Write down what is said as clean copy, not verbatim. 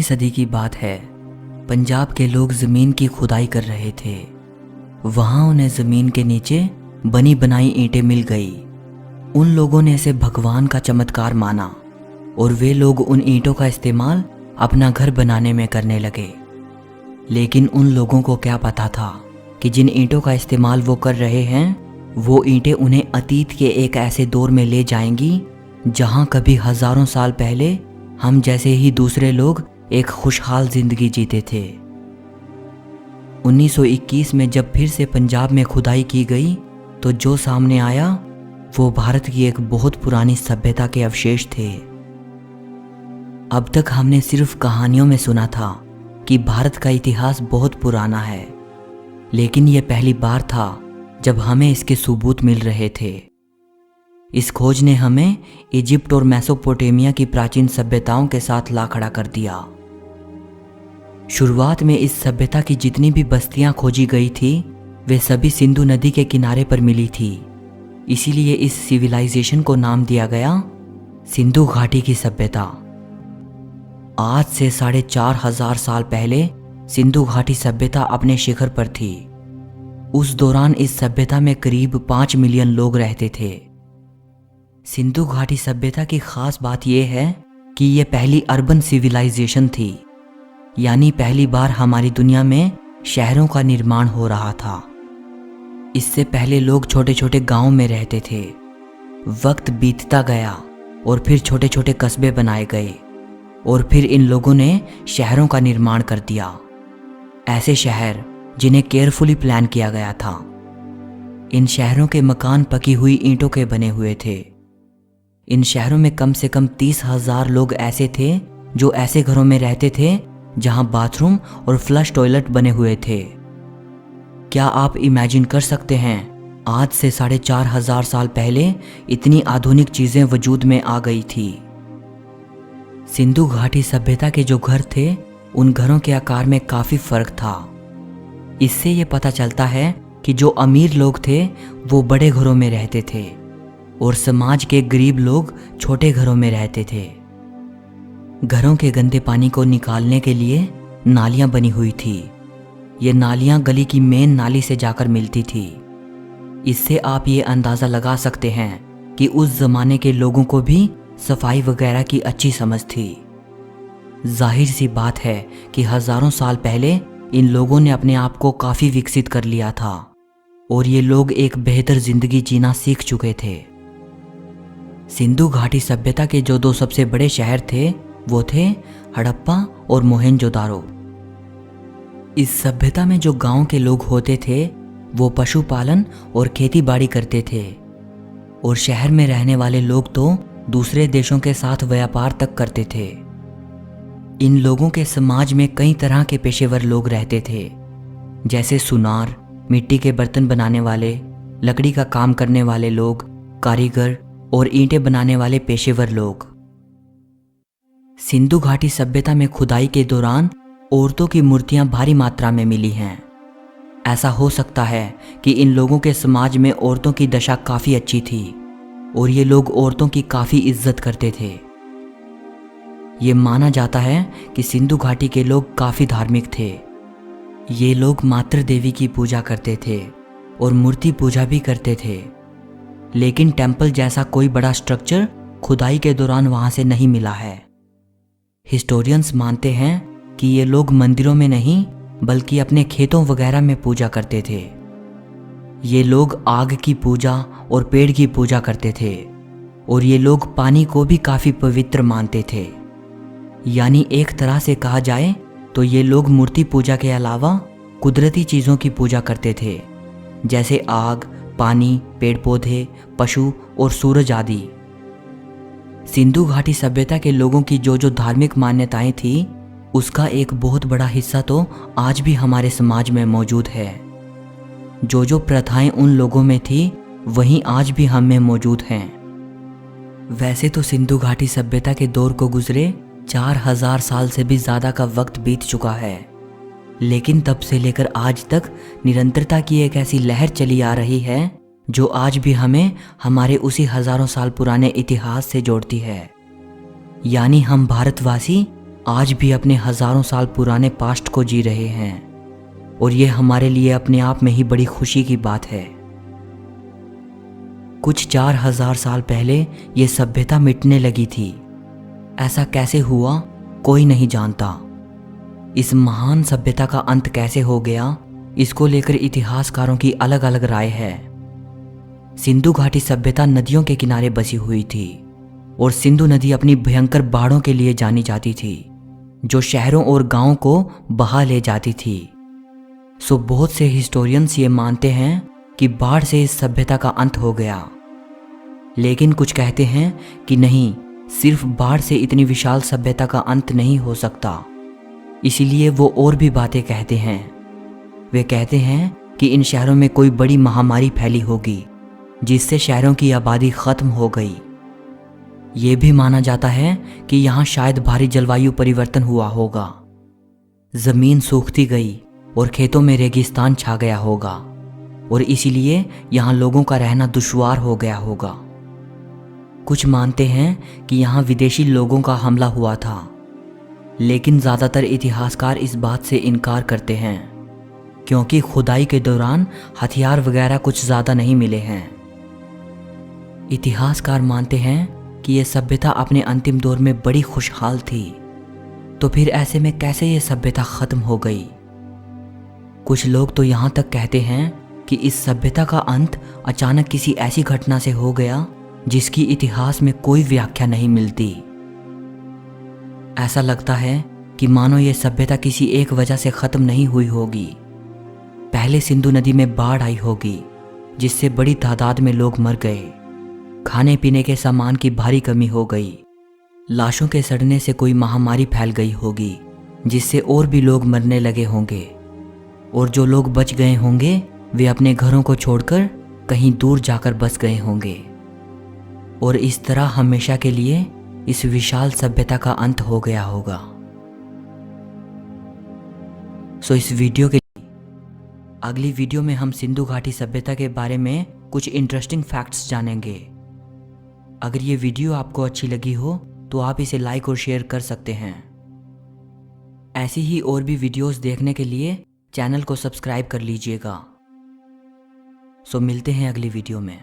सदी की बात है। पंजाब के लोग ज़मीन की खुदाई कर रहे थे। वहाँ उन्हें ज़मीन के नीचे बनी बनाई ईंटें मिल गई। उन लोगों ने इसे भगवान का चमत्कार माना और वे लोग उन ईंटों का इस्तेमाल अपना घर बनाने में करने लगे। लेकिन उन लोगों को क्या पता था कि जिन ईंटों का इस्तेमाल वो कर रहे हैं वो ईंटें उन्हें अतीत के एक ऐसे दौर में ले जाएंगी जहाँ कभी हजारों साल पहले हम जैसे ही दूसरे लोग एक खुशहाल जिंदगी जीते थे। 1921 में जब फिर से पंजाब में खुदाई की गई तो जो सामने आया वो भारत की एक बहुत पुरानी सभ्यता के अवशेष थे। अब तक हमने सिर्फ कहानियों में सुना था कि भारत का इतिहास बहुत पुराना है, लेकिन ये पहली बार था जब हमें इसके सबूत मिल रहे थे। इस खोज ने हमें इजिप्ट और मेसोपोटामिया की प्राचीन सभ्यताओं के साथ ला खड़ा कर दिया। शुरुआत में इस सभ्यता की जितनी भी बस्तियां खोजी गई थी वे सभी सिंधु नदी के किनारे पर मिली थी। इसीलिए इस सिविलाइजेशन को नाम दिया गया सिंधु घाटी की सभ्यता। आज से 4,500 साल पहले सिंधु घाटी सभ्यता अपने शिखर पर थी। उस दौरान इस सभ्यता में करीब 5 मिलियन लोग रहते थे। सिंधु घाटी सभ्यता की खास बात यह है कि यह पहली अर्बन सिविलाइजेशन थी, यानी पहली बार हमारी दुनिया में शहरों का निर्माण हो रहा था। इससे पहले लोग छोटे छोटे गांवों में रहते थे। वक्त बीतता गया और फिर छोटे छोटे कस्बे बनाए गए और फिर इन लोगों ने शहरों का निर्माण कर दिया। ऐसे शहर जिन्हें केयरफुली प्लान किया गया था। इन शहरों के मकान पकी हुई ईंटों के बने हुए थे। इन शहरों में कम से कम 30,000 लोग ऐसे थे जो ऐसे घरों में रहते थे जहां बाथरूम और फ्लश टॉयलेट बने हुए थे। क्या आप इमेजिन कर सकते हैं आज से 4,500 साल पहले इतनी आधुनिक चीजें वजूद में आ गई थी। सिंधु घाटी सभ्यता के जो घर थे उन घरों के आकार में काफी फर्क था। इससे ये पता चलता है कि जो अमीर लोग थे वो बड़े घरों में रहते थे और समाज के गरीब लोग छोटे घरों में रहते थे। घरों के गंदे पानी को निकालने के लिए नालियां बनी हुई थी। ये नालियां गली की मेन नाली से जाकर मिलती थी। इससे आप ये अंदाज़ा लगा सकते हैं कि उस ज़माने के लोगों को भी सफाई वगैरह की अच्छी समझ थी। जाहिर सी बात है कि हज़ारों साल पहले इन लोगों ने अपने आप को काफ़ी विकसित कर लिया था और ये लोग एक बेहतर ज़िंदगी जीना सीख चुके थे। सिंधु घाटी सभ्यता के जो 2 सबसे बड़े शहर थे वो थे हड़प्पा और मोहनजोदारो। इस सभ्यता में जो गांव के लोग होते थे वो पशुपालन और खेती बाड़ी करते थे और शहर में रहने वाले लोग तो दूसरे देशों के साथ व्यापार तक करते थे। इन लोगों के समाज में कई तरह के पेशेवर लोग रहते थे, जैसे सुनार, मिट्टी के बर्तन बनाने वाले, लकड़ी का काम करने वाले लोग, कारीगर और ईंटें बनाने वाले पेशेवर लोग। सिंधु घाटी सभ्यता में खुदाई के दौरान औरतों की मूर्तियां भारी मात्रा में मिली हैं। ऐसा हो सकता है कि इन लोगों के समाज में औरतों की दशा काफ़ी अच्छी थी और ये लोग औरतों की काफ़ी इज्जत करते थे। ये माना जाता है कि सिंधु घाटी के लोग काफ़ी धार्मिक थे। ये लोग मातृ देवी की पूजा करते थे और मूर्ति पूजा भी करते थे, लेकिन टेंपल जैसा कोई बड़ा स्ट्रक्चर खुदाई के दौरान वहाँ से नहीं मिला है। हिस्टोरियंस मानते हैं कि ये लोग मंदिरों में नहीं बल्कि अपने खेतों वगैरह में पूजा करते थे। ये लोग आग की पूजा और पेड़ की पूजा करते थे और ये लोग पानी को भी काफ़ी पवित्र मानते थे। यानी एक तरह से कहा जाए तो ये लोग मूर्ति पूजा के अलावा कुदरती चीज़ों की पूजा करते थे, जैसे आग, पानी, पेड़ पौधे, पशु और सूरज आदि। सिंधु घाटी सभ्यता के लोगों की जो जो धार्मिक मान्यताएं थी उसका एक बहुत बड़ा हिस्सा तो आज भी हमारे समाज में मौजूद है। जो जो प्रथाएं उन लोगों में थी वहीं आज भी हम में मौजूद हैं। वैसे तो सिंधु घाटी सभ्यता के दौर को गुजरे 4,000 साल से भी ज़्यादा का वक्त बीत चुका है, लेकिन तब से लेकर आज तक निरंतरता की एक ऐसी लहर चली आ रही है जो आज भी हमें हमारे उसी हजारों साल पुराने इतिहास से जोड़ती है। यानी हम भारतवासी आज भी अपने हजारों साल पुराने पास्ट को जी रहे हैं और ये हमारे लिए अपने आप में ही बड़ी खुशी की बात है। कुछ 4000 साल पहले ये सभ्यता मिटने लगी थी। ऐसा कैसे हुआ कोई नहीं जानता। इस महान सभ्यता का अंत कैसे हो गया, इसको लेकर इतिहासकारों की अलग अलग राय है। सिंधु घाटी सभ्यता नदियों के किनारे बसी हुई थी और सिंधु नदी अपनी भयंकर बाढ़ों के लिए जानी जाती थी, जो शहरों और गांवों को बहा ले जाती थी। सो बहुत से हिस्टोरियंस ये मानते हैं कि बाढ़ से इस सभ्यता का अंत हो गया, लेकिन कुछ कहते हैं कि नहीं, सिर्फ बाढ़ से इतनी विशाल सभ्यता का अंत नहीं हो सकता। इसीलिए वो और भी बातें कहते हैं। वे कहते हैं कि इन शहरों में कोई बड़ी महामारी फैली होगी जिससे शहरों की आबादी खत्म हो गई। ये भी माना जाता है कि यहाँ शायद भारी जलवायु परिवर्तन हुआ होगा, जमीन सूखती गई और खेतों में रेगिस्तान छा गया होगा और इसीलिए यहाँ लोगों का रहना दुश्वार हो गया होगा। कुछ मानते हैं कि यहाँ विदेशी लोगों का हमला हुआ था, लेकिन ज़्यादातर इतिहासकार इस बात से इनकार करते हैं क्योंकि खुदाई के दौरान हथियार वगैरह कुछ ज़्यादा नहीं मिले हैं। इतिहासकार मानते हैं कि यह सभ्यता अपने अंतिम दौर में बड़ी खुशहाल थी, तो फिर ऐसे में कैसे यह सभ्यता ख़त्म हो गई। कुछ लोग तो यहाँ तक कहते हैं कि इस सभ्यता का अंत अचानक किसी ऐसी घटना से हो गया जिसकी इतिहास में कोई व्याख्या नहीं मिलती। ऐसा लगता है कि मानो ये सभ्यता किसी एक वजह से ख़त्म नहीं हुई होगी। पहले सिंधु नदी में बाढ़ आई होगी जिससे बड़ी तादाद में लोग मर गए। खाने पीने के सामान की भारी कमी हो गई। लाशों के सड़ने से कोई महामारी फैल गई होगी जिससे और भी लोग मरने लगे होंगे, और जो लोग बच गए होंगे वे अपने घरों को छोड़कर कहीं दूर जाकर बस गए होंगे, और इस तरह हमेशा के लिए इस विशाल सभ्यता का अंत हो गया होगा। सो इस वीडियो के अगली वीडियो में हम सिंधु घाटी सभ्यता के बारे में कुछ इंटरेस्टिंग फैक्ट्स जानेंगे। अगर ये वीडियो आपको अच्छी लगी हो तो आप इसे लाइक और शेयर कर सकते हैं। ऐसी ही और भी वीडियोस देखने के लिए चैनल को सब्सक्राइब कर लीजिएगा। सो मिलते हैं अगली वीडियो में।